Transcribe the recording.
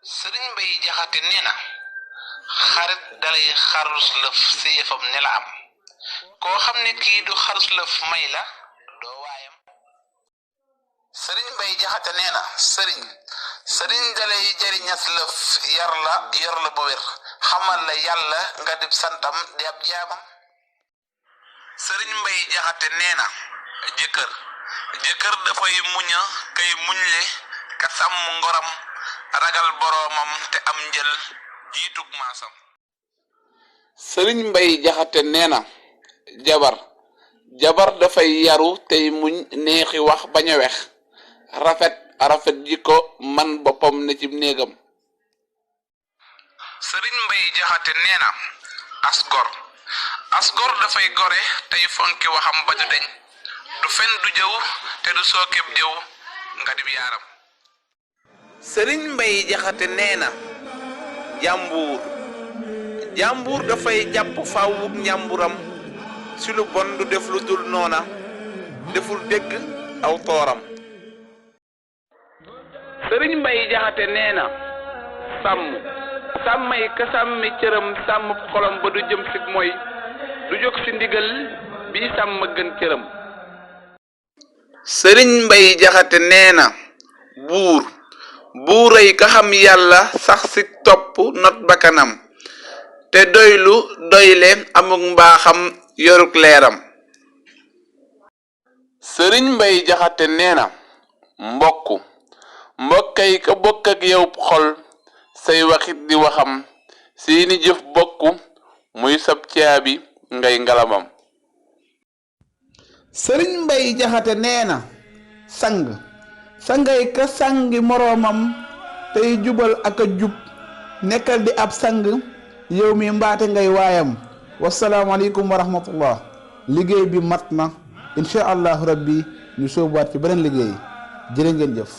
sëriñ Mbay Jaxate nee na xarit dalay xarus lëf si yëfam ne la am koo xam ne kii du xarus lëf may la doo waayam. sëriñ Mbay Jaxate nee na sëriñ dalay jariñas lëf yar la yor la bu wér xamal la yàlla nga dib santam di ab jaamam. sëriñ Mbay Jaxate nee na jëkkër dafay muña kay muñle ka sàmm ngoram ragal boroomam te am njël jiitug maasam. sëriñ Mbay Jaxate nee na jabar dafay yaru tey muñ neexi wax bañ a wex rafet jikko man boppam ne ci néegam. sëriñ Mbay Jaxate nee na asgor dafay gore tey fonki waxam ba du deñ du fen du jëw te du sookeb jëw nga dib yaaram. sëriñ Mbay Jaxate nee na jàmbuur dafay jàpp fawuk njàmburam si lu bon du def lu dul noona deful dégg aw tooram. sëriñ Mbay Jaxate nee na sàmmay ka sàmmi cëram sàmm xolam ba du jëm si mooy du jóg si ndigal bi sàmm gën cëram. sëriñ Mbay Jaxate nee na buuray ka xam yàlla sax si topp not bakkanam te doyle amuk mbaaxam yoruk leeram. sëriñ Mbay Jaxate nee na mbokkay ka bokk ak yow xol say waxit di waxam seeni jëf bokku muy sab caabi ngay ngalamam. sëriñ Mbay Jaxate nee na sangay ka sangi moroomam tey jubal ak a jub nekkal di ab sang yow mi mbaate ngay waayam. wasalaamaaleykum wa rahmatullah. liggéey bi mat na incha allahu rabbi ñu sóobuwaat ci beneen liggéey jërë ngeen jëf.